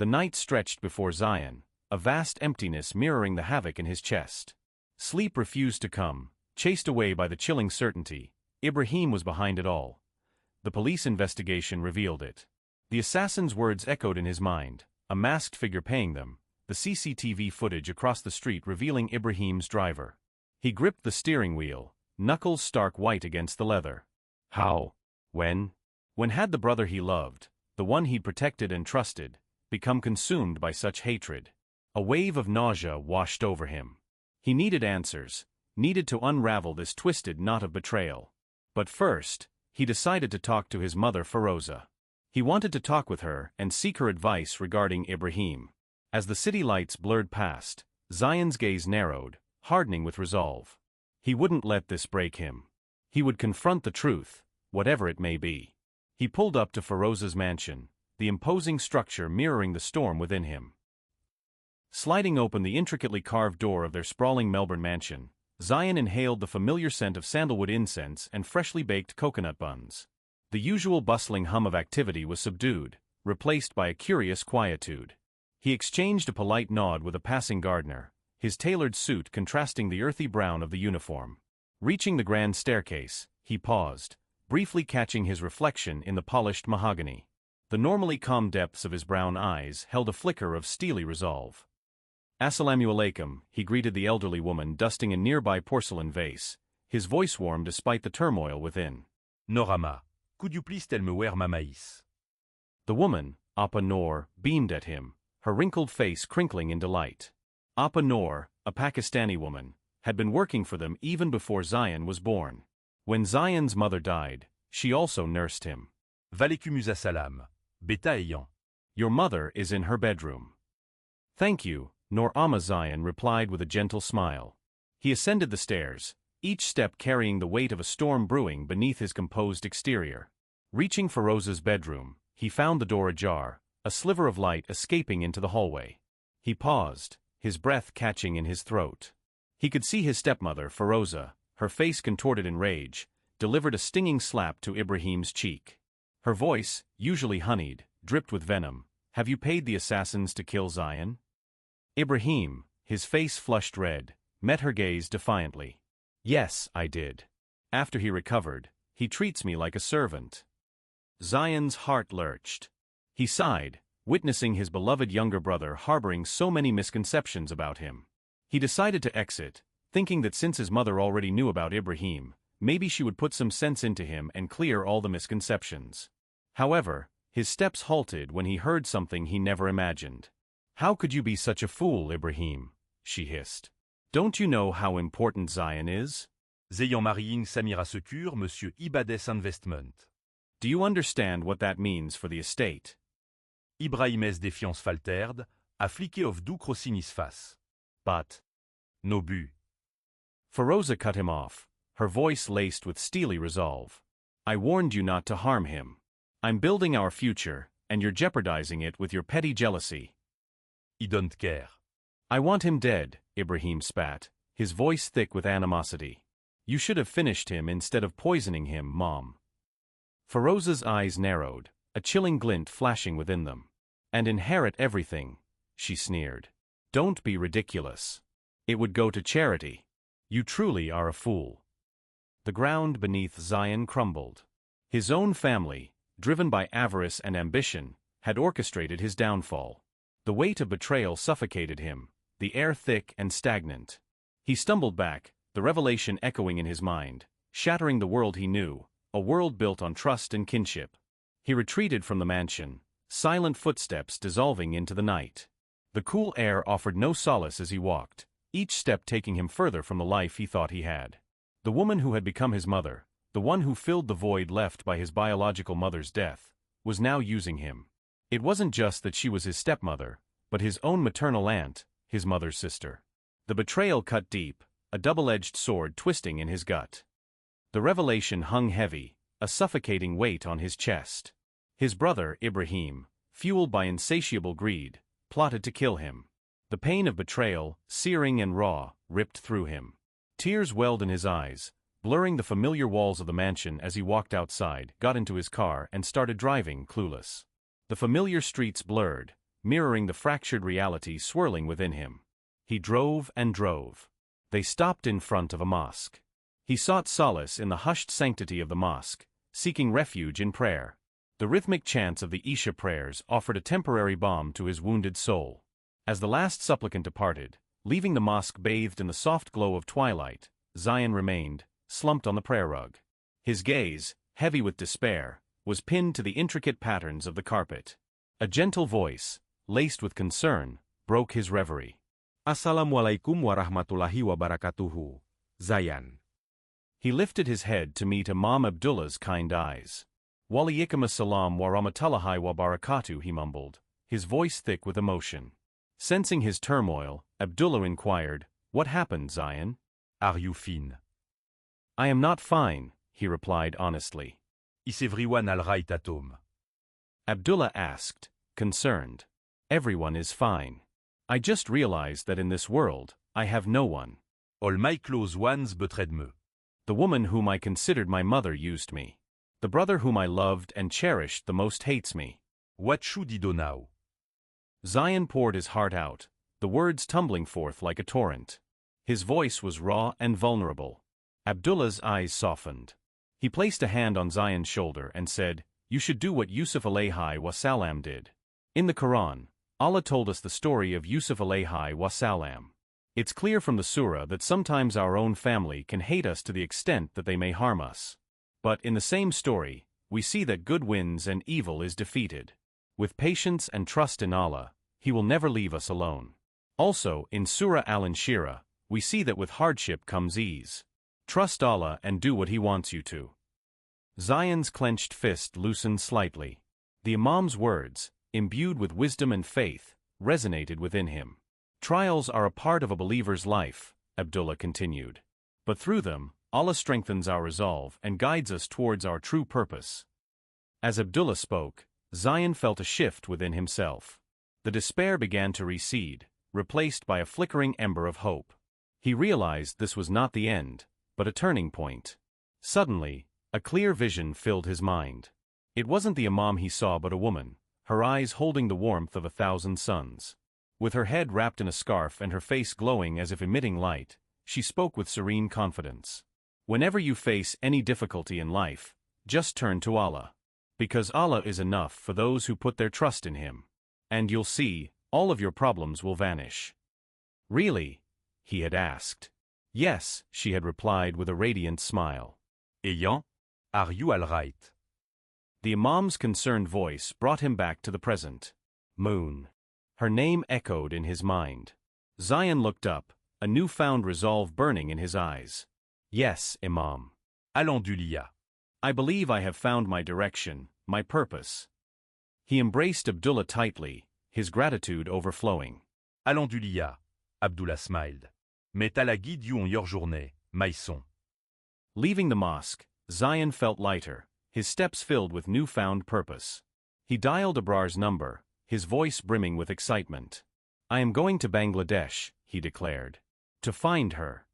The night stretched before Zion, a vast emptiness mirroring the havoc in his chest. Sleep refused to come, chased away by the chilling certainty. Ibrahim was behind it all. The police investigation revealed it. The assassin's words echoed in his mind, a masked figure paying them, the CCTV footage across the street revealing Ibrahim's driver. He gripped the steering wheel, knuckles stark white against the leather. How? When? When had the brother he loved, the one he'd protected and trusted, become consumed by such hatred? A wave of nausea washed over him. He needed answers, needed to unravel this twisted knot of betrayal. But first, he decided to talk to his mother Feroza. He wanted to talk with her and seek her advice regarding Ibrahim. As the city lights blurred past, Zion's gaze narrowed, hardening with resolve. He wouldn't let this break him. He would confront the truth, whatever it may be. He pulled up to Feroza's mansion, the imposing structure mirroring the storm within him. Sliding open the intricately carved door of their sprawling Melbourne mansion, Zion inhaled the familiar scent of sandalwood incense and freshly baked coconut buns. The usual bustling hum of activity was subdued, replaced by a curious quietude. He exchanged a polite nod with a passing gardener, his tailored suit contrasting the earthy brown of the uniform. Reaching the grand staircase, he paused, briefly catching his reflection in the polished mahogany. The normally calm depths of his brown eyes held a flicker of steely resolve. "Assalamu alaikum," he greeted the elderly woman dusting a nearby porcelain vase, his voice warm despite the turmoil within. "Norama, could you please tell me where Mama is?" The woman, Appa Noor, beamed at him, her wrinkled face crinkling in delight. Appa Noor, a Pakistani woman, had been working for them even before Zion was born. When Zion's mother died, she also nursed him. "Valekumus salam, beta ayant." "Your mother is in her bedroom." "Thank you," Noor Amma Zion replied with a gentle smile. He ascended the stairs, each step carrying the weight of a storm brewing beneath his composed exterior. Reaching Feroza's bedroom, he found the door ajar, a sliver of light escaping into the hallway. He paused, his breath catching in his throat. He could see his stepmother, Feroza, her face contorted in rage, delivered a stinging slap to Ibrahim's cheek. Her voice, usually honeyed, dripped with venom. "Have you paid the assassins to kill Zion?" Ibrahim, his face flushed red, met her gaze defiantly. "Yes, I did. After he recovered, he treats me like a servant." Zion's heart lurched. He sighed, witnessing his beloved younger brother harboring so many misconceptions about him. He decided to exit, thinking that since his mother already knew about Ibrahim, maybe she would put some sense into him and clear all the misconceptions. However, his steps halted when he heard something he never imagined. "How could you be such a fool, Ibrahim?" she hissed. "Don't you know how important Zion is?" "Zayant marrying Samira Secure, Monsieur Ibades Investment." "Do you understand what that means for the estate?" "Ibrahimes défiance falterde, affliqué of du crosinis face." "But..." "No but." Feroza cut him off, her voice laced with steely resolve. "I warned you not to harm him. I'm building our future, and you're jeopardizing it with your petty jealousy." "I don't care." "I want him dead," Ibrahim spat, his voice thick with animosity. "You should have finished him instead of poisoning him, Mom." Feroza's eyes narrowed, a chilling glint flashing within them. "And inherit everything," she sneered. "Don't be ridiculous. It would go to charity. You truly are a fool." The ground beneath Zion crumbled. His own family, driven by avarice and ambition, had orchestrated his downfall. The weight of betrayal suffocated him, the air thick and stagnant. He stumbled back, the revelation echoing in his mind, shattering the world he knew, a world built on trust and kinship. He retreated from the mansion, silent footsteps dissolving into the night. The cool air offered no solace as he walked, each step taking him further from the life he thought he had. The woman who had become his mother, the one who filled the void left by his biological mother's death, was now using him. It wasn't just that she was his stepmother, but his own maternal aunt, his mother's sister. The betrayal cut deep, a double-edged sword twisting in his gut. The revelation hung heavy, a suffocating weight on his chest. His brother, Ibrahim, fueled by insatiable greed, plotted to kill him. The pain of betrayal, searing and raw, ripped through him. Tears welled in his eyes, blurring the familiar walls of the mansion as he walked outside, got into his car and started driving, clueless. The familiar streets blurred, mirroring the fractured reality swirling within him. He drove and drove. They stopped in front of a mosque. He sought solace in the hushed sanctity of the mosque, seeking refuge in prayer. The rhythmic chants of the Isha prayers offered a temporary balm to his wounded soul. As the last supplicant departed, leaving the mosque bathed in the soft glow of twilight, Zion remained, slumped on the prayer rug. His gaze, heavy with despair, was pinned to the intricate patterns of the carpet. A gentle voice, laced with concern, broke his reverie. Assalamualaikum warahmatullahi wabarakatuh, Zion. He lifted his head to meet Imam Abdullah's kind eyes. Walaikum assalam wa rahmatullahi wa barakatuh, he mumbled, his voice thick with emotion. Sensing his turmoil, Abdullah inquired, "What happened, Zion?" Are you fine? "I am not fine," he replied honestly. Is everyone alright at home? Abdullah asked, concerned. "Everyone is fine. I just realized that in this world, I have no one. All my close ones betrayed me. The woman whom I considered my mother used me. The brother whom I loved and cherished the most hates me. What should I do now?" Zion poured his heart out, the words tumbling forth like a torrent. His voice was raw and vulnerable. Abdullah's eyes softened. He placed a hand on Zion's shoulder and said, "You should do what Yusuf alayhi wasalam did. In the Quran, Allah told us the story of Yusuf alayhi wasalam. It's clear from the surah that sometimes our own family can hate us to the extent that they may harm us. But in the same story, we see that good wins and evil is defeated. With patience and trust in Allah, He will never leave us alone. Also, in Surah Al-Inshirah, we see that with hardship comes ease. Trust Allah and do what He wants you to." Zion's clenched fist loosened slightly. The Imam's words, imbued with wisdom and faith, resonated within him. "Trials are a part of a believer's life," Abdullah continued. "But through them, Allah strengthens our resolve and guides us towards our true purpose." As Abdullah spoke, Zion felt a shift within himself. The despair began to recede, replaced by a flickering ember of hope. He realized this was not the end, but a turning point. Suddenly, a clear vision filled his mind. It wasn't the Imam he saw but a woman, her eyes holding the warmth of 1,000 suns. With her head wrapped in a scarf and her face glowing as if emitting light, she spoke with serene confidence. "Whenever you face any difficulty in life, just turn to Allah. Because Allah is enough for those who put their trust in Him. And you'll see, all of your problems will vanish." "Really?" he had asked. "Yes," she had replied with a radiant smile. Ayant, are you alright? The Imam's concerned voice brought him back to the present. Moon. Her name echoed in his mind. Zion looked up, a newfound resolve burning in his eyes. "Yes, Imam. Alhamdulillah. I believe I have found my direction, my purpose." He embraced Abdullah tightly, his gratitude overflowing. Alhamdulillah, Abdullah smiled. Mais Allah guide you on your journée, my son. Leaving the mosque, Zion felt lighter, his steps filled with newfound purpose. He dialed Abrar's number, his voice brimming with excitement. "I am going to Bangladesh," he declared. "To find her."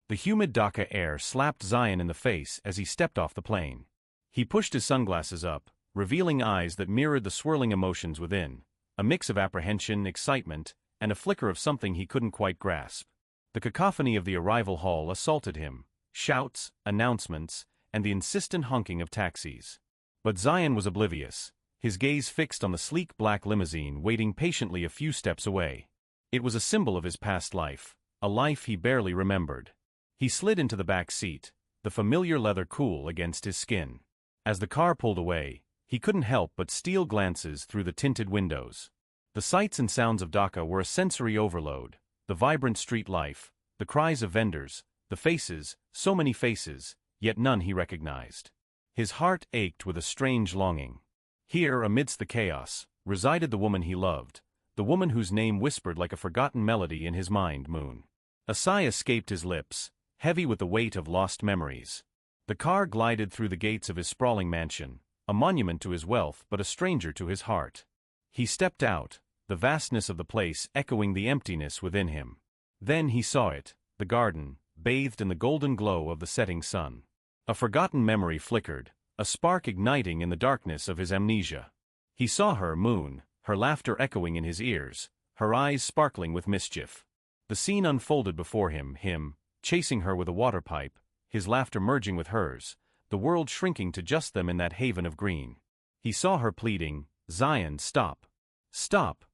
The humid Dhaka air slapped Zion in the face as he stepped off the plane. He pushed his sunglasses up, revealing eyes that mirrored the swirling emotions within, a mix of apprehension, excitement, and a flicker of something he couldn't quite grasp. The cacophony of the arrival hall assaulted him, shouts, announcements, and the insistent honking of taxis. But Zion was oblivious, his gaze fixed on the sleek black limousine waiting patiently a few steps away. It was a symbol of his past life, a life he barely remembered. He slid into the back seat, the familiar leather cool against his skin. As the car pulled away, he couldn't help but steal glances through the tinted windows. The sights and sounds of Dhaka were a sensory overload, the vibrant street life, the cries of vendors, the faces, so many faces, yet none he recognized. His heart ached with a strange longing. Here, amidst the chaos, resided the woman he loved, the woman whose name whispered like a forgotten melody in his mind. Moon. A sigh escaped his lips, heavy with the weight of lost memories. The car glided through the gates of his sprawling mansion, a monument to his wealth but a stranger to his heart. He stepped out, the vastness of the place echoing the emptiness within him. Then he saw it, the garden, bathed in the golden glow of the setting sun. A forgotten memory flickered, a spark igniting in the darkness of his amnesia. He saw her, Moon, her laughter echoing in his ears, her eyes sparkling with mischief. The scene unfolded before him, chasing her with a water pipe, his laughter merging with hers, the world shrinking to just them in that haven of green. He saw her pleading, "Zion, stop. Stop."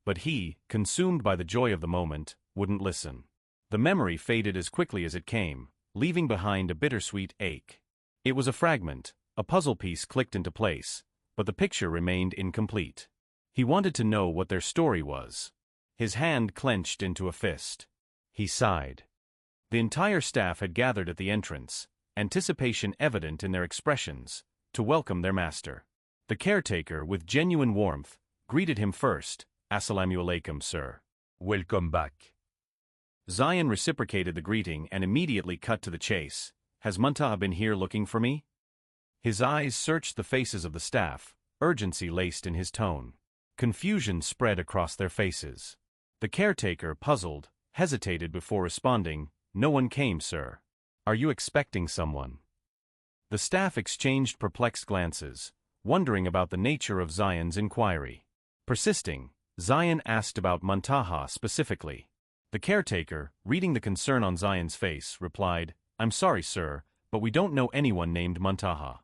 But he, consumed by the joy of the moment, wouldn't listen. The memory faded as quickly as it came, leaving behind a bittersweet ache. It was a fragment, a puzzle piece clicked into place, but the picture remained incomplete. He wanted to know what their story was. His hand clenched into a fist. He sighed. The entire staff had gathered at the entrance, anticipation evident in their expressions, to welcome their master. The caretaker, with genuine warmth, greeted him first. "Assalamu alaikum, sir." Welcome back. Zion reciprocated the greeting and immediately cut to the chase. "Has Muntaha been here looking for me?" His eyes searched the faces of the staff, urgency laced in his tone. Confusion spread across their faces. The caretaker, puzzled, hesitated before responding, "No one came, sir." "Are you expecting someone?" The staff exchanged perplexed glances, wondering about the nature of Zion's inquiry. Persisting, Zion asked about Muntaha specifically. The caretaker, reading the concern on Zion's face, replied, "I'm sorry, sir, but we don't know anyone named Muntaha."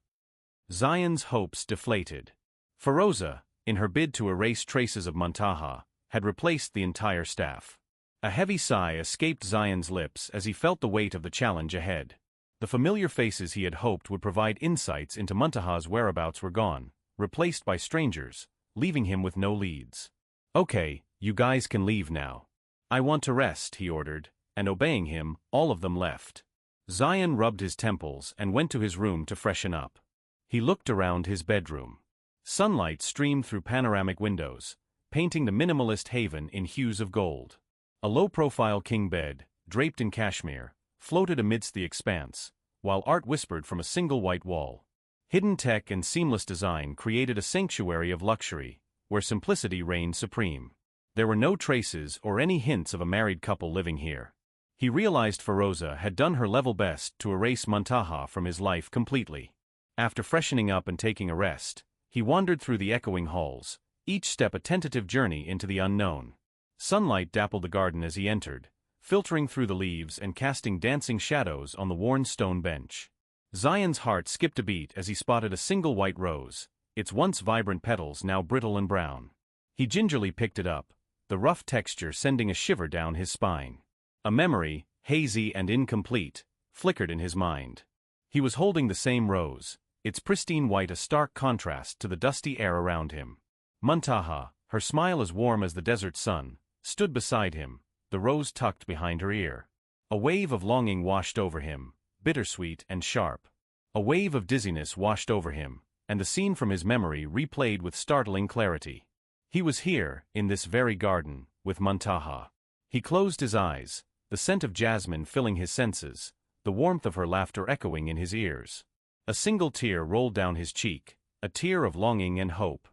Zion's hopes deflated. Feroza, in her bid to erase traces of Muntaha, had replaced the entire staff. A heavy sigh escaped Zion's lips as he felt the weight of the challenge ahead. The familiar faces he had hoped would provide insights into Muntaha's whereabouts were gone, replaced by strangers, leaving him with no leads. "Okay, you guys can leave now. I want to rest," he ordered, and obeying him, all of them left. Zion rubbed his temples and went to his room to freshen up. He looked around his bedroom. Sunlight streamed through panoramic windows, painting the minimalist haven in hues of gold. A low-profile king bed, draped in cashmere, floated amidst the expanse, while art whispered from a single white wall. Hidden tech and seamless design created a sanctuary of luxury, where simplicity reigned supreme. There were no traces or any hints of a married couple living here. He realized Feroza had done her level best to erase Muntaha from his life completely. After freshening up and taking a rest, he wandered through the echoing halls, each step a tentative journey into the unknown. Sunlight dappled the garden as he entered, filtering through the leaves and casting dancing shadows on the worn stone bench. Zion's heart skipped a beat as he spotted a single white rose, its once vibrant petals now brittle and brown. He gingerly picked it up, the rough texture sending a shiver down his spine. A memory, hazy and incomplete, flickered in his mind. He was holding the same rose, its pristine white a stark contrast to the dusty air around him. Muntaha, her smile as warm as the desert sun, stood beside him, the rose tucked behind her ear. A wave of longing washed over him, bittersweet and sharp. A wave of dizziness washed over him, and the scene from his memory replayed with startling clarity. He was here, in this very garden, with Muntaha. He closed his eyes, the scent of jasmine filling his senses, the warmth of her laughter echoing in his ears. A single tear rolled down his cheek, a tear of longing and hope.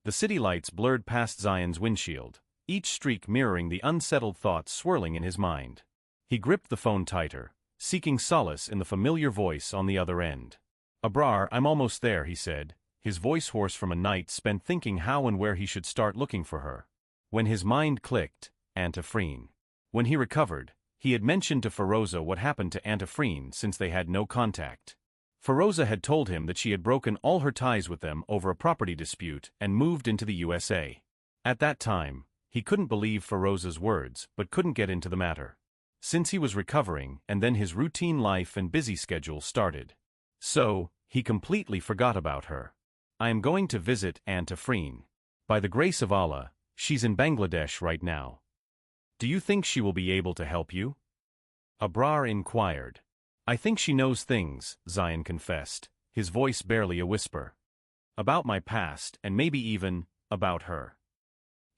The city lights blurred past Zion's windshield, each streak mirroring the unsettled thoughts swirling in his mind. He gripped the phone tighter, seeking solace in the familiar voice on the other end. "Abrar, I'm almost there," he said, his voice hoarse from a night spent thinking how and where he should start looking for her. When his mind clicked, Aunt Afreen. When he recovered, he had mentioned to Feroza what happened to Aunt Afreen since they had no contact. Feroza had told him that she had broken all her ties with them over a property dispute and moved into the USA. At that time, he couldn't believe Feroza's words but couldn't get into the matter. Since he was recovering and then his routine life and busy schedule started. So, he completely forgot about her. "I am going to visit Aunt Afreen. By the grace of Allah, she's in Bangladesh right now. Do you think she will be able to help you?" Abrar inquired. "I think she knows things," Zion confessed, his voice barely a whisper. "About my past and maybe even about her."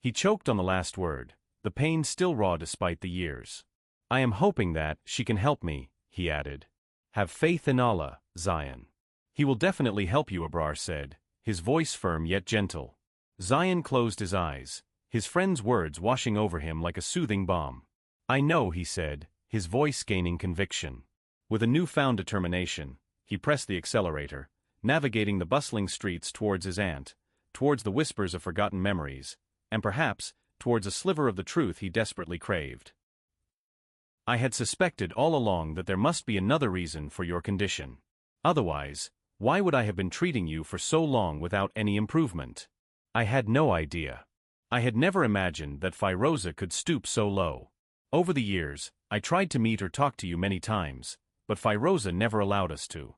He choked on the last word, the pain still raw despite the years. "I am hoping that she can help me," he added. "Have faith in Allah, Zion. He will definitely help you," Abrar said, his voice firm yet gentle. Zion closed his eyes, his friend's words washing over him like a soothing balm. "I know," he said, his voice gaining conviction. With a newfound determination, he pressed the accelerator, navigating the bustling streets towards his aunt, towards the whispers of forgotten memories, and perhaps, towards a sliver of the truth he desperately craved. I had suspected all along that there must be another reason for your condition. Otherwise, why would I have been treating you for so long without any improvement? I had no idea. I had never imagined that Firoza could stoop so low. Over the years, I tried to meet or talk to you many times, but Firoza never allowed us to.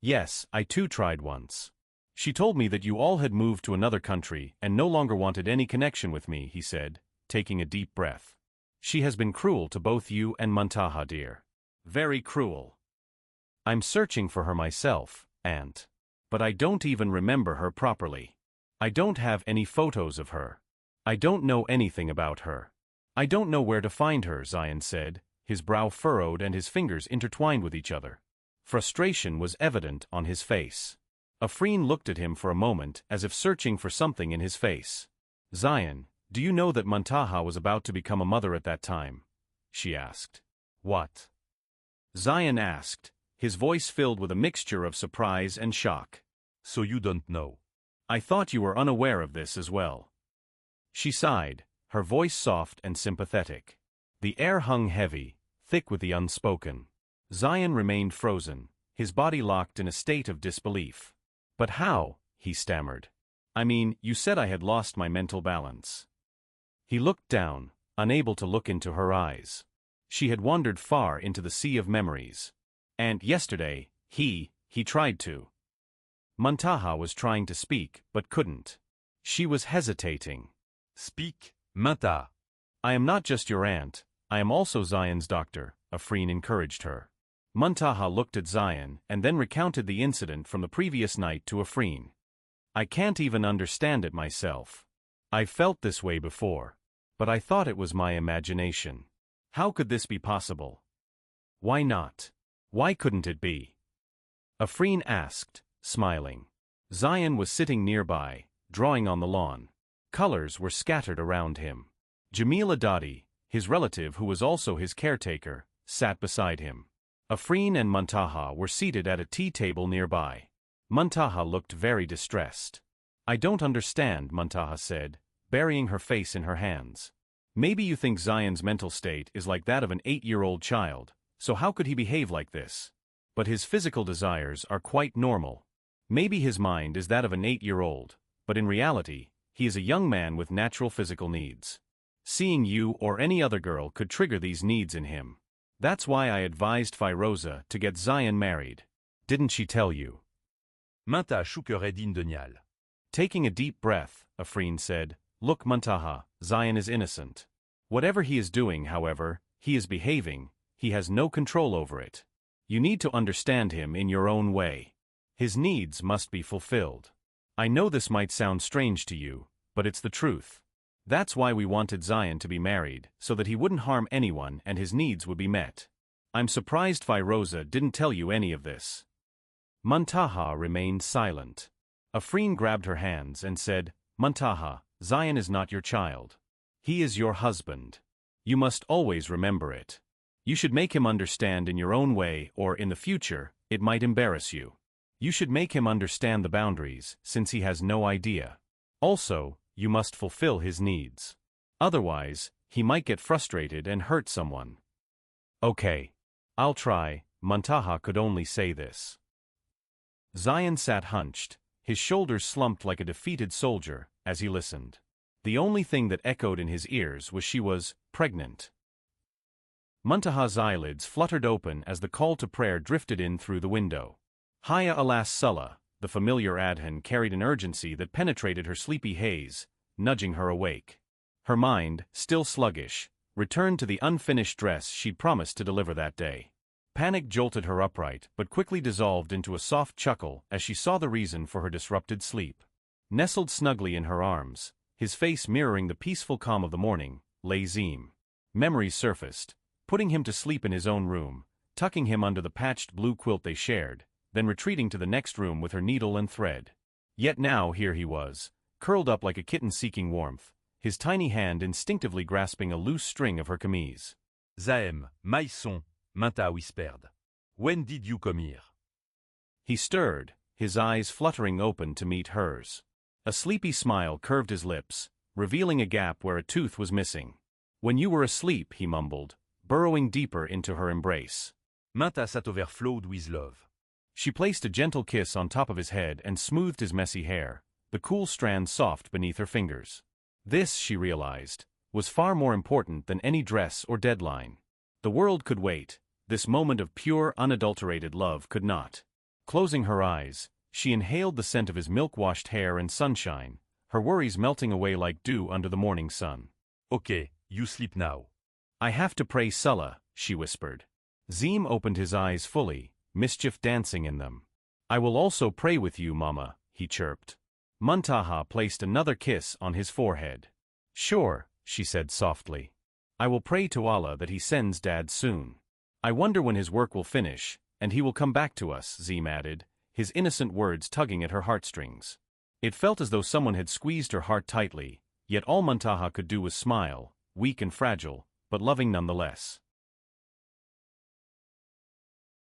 Yes, I too tried once. She told me that you all had moved to another country and no longer wanted any connection with me, he said, taking a deep breath. She has been cruel to both you and Muntaha, dear. Very cruel. I'm searching for her myself, Aunt. But I don't even remember her properly. I don't have any photos of her. I don't know anything about her. I don't know where to find her, Zion said, his brow furrowed and his fingers intertwined with each other. Frustration was evident on his face. Afreen looked at him for a moment as if searching for something in his face. Zion, do you know that Muntaha was about to become a mother at that time? She asked. What? Zion asked, his voice filled with a mixture of surprise and shock. So you don't know. I thought you were unaware of this as well. She sighed, her voice soft and sympathetic. The air hung heavy, thick with the unspoken. Zion remained frozen, his body locked in a state of disbelief. But how? He stammered. I mean, you said I had lost my mental balance. He looked down, unable to look into her eyes. She had wandered far into the sea of memories. And yesterday, he tried to. Muntaha was trying to speak, but couldn't. She was hesitating. Speak, Muntaha. I am not just your aunt, I am also Zion's doctor, Afreen encouraged her. Muntaha looked at Zion and then recounted the incident from the previous night to Afreen. I can't even understand it myself. I've felt this way before, but I thought it was my imagination. How could this be possible? Why not? Why couldn't it be? Afreen asked, smiling. Zion was sitting nearby, drawing on the lawn. Colors were scattered around him. Jamila Dadi, his relative who was also his caretaker, sat beside him. Afreen and Muntaha were seated at a tea table nearby. Muntaha looked very distressed. I don't understand, Muntaha said, burying her face in her hands. Maybe you think Zion's mental state is like that of an 8-year-old child, so how could he behave like this? But his physical desires are quite normal. Maybe his mind is that of an 8-year-old, but in reality, he is a young man with natural physical needs. Seeing you or any other girl could trigger these needs in him. That's why I advised Firoza to get Zion married. Didn't she tell you? Muntaha shook her head in denial. Taking a deep breath, Afreen said, Look, Muntaha, Zion is innocent. Whatever he is doing, however, he is behaving, he has no control over it. You need to understand him in your own way. His needs must be fulfilled. I know this might sound strange to you, but it's the truth. That's why we wanted Zion to be married, so that he wouldn't harm anyone and his needs would be met. I'm surprised Firoza didn't tell you any of this. Muntaha remained silent. Afreen grabbed her hands and said, Muntaha, Zion is not your child. He is your husband. You must always remember it. You should make him understand in your own way or in the future, it might embarrass you. You should make him understand the boundaries, since he has no idea. Also, you must fulfill his needs. Otherwise, he might get frustrated and hurt someone. Okay. I'll try, Muntaha could only say this. Zion sat hunched, his shoulders slumped like a defeated soldier, as he listened. The only thing that echoed in his ears was she was pregnant. Muntaha's eyelids fluttered open as the call to prayer drifted in through the window. Hayya alas Salah, the familiar adhan carried an urgency that penetrated her sleepy haze, nudging her awake. Her mind, still sluggish, returned to the unfinished dress she'd promised to deliver that day. Panic jolted her upright but quickly dissolved into a soft chuckle as she saw the reason for her disrupted sleep. Nestled snugly in her arms, his face mirroring the peaceful calm of the morning, lay Zim. Memories surfaced, putting him to sleep in his own room, tucking him under the patched blue quilt they shared, then retreating to the next room with her needle and thread. Yet now here he was, curled up like a kitten seeking warmth, his tiny hand instinctively grasping a loose string of her camise. Zaem, my son, Muntaha whispered. When did you come here? He stirred, his eyes fluttering open to meet hers. A sleepy smile curved his lips, revealing a gap where a tooth was missing. When you were asleep, he mumbled, burrowing deeper into her embrace. Maint Assat overflowed with love. She placed a gentle kiss on top of his head and smoothed his messy hair, the cool strands soft beneath her fingers. This, she realized, was far more important than any dress or deadline. The world could wait, this moment of pure, unadulterated love could not. Closing her eyes, she inhaled the scent of his milk-washed hair and sunshine, her worries melting away like dew under the morning sun. Okay, you sleep now. I have to pray Sulla, she whispered. Zim opened his eyes fully, mischief dancing in them. I will also pray with you, Mama, he chirped. Muntaha placed another kiss on his forehead. Sure, she said softly. I will pray to Allah that he sends Dad soon. I wonder when his work will finish, and he will come back to us, Zim added, his innocent words tugging at her heartstrings. It felt as though someone had squeezed her heart tightly, yet all Muntaha could do was smile, weak and fragile, but loving nonetheless.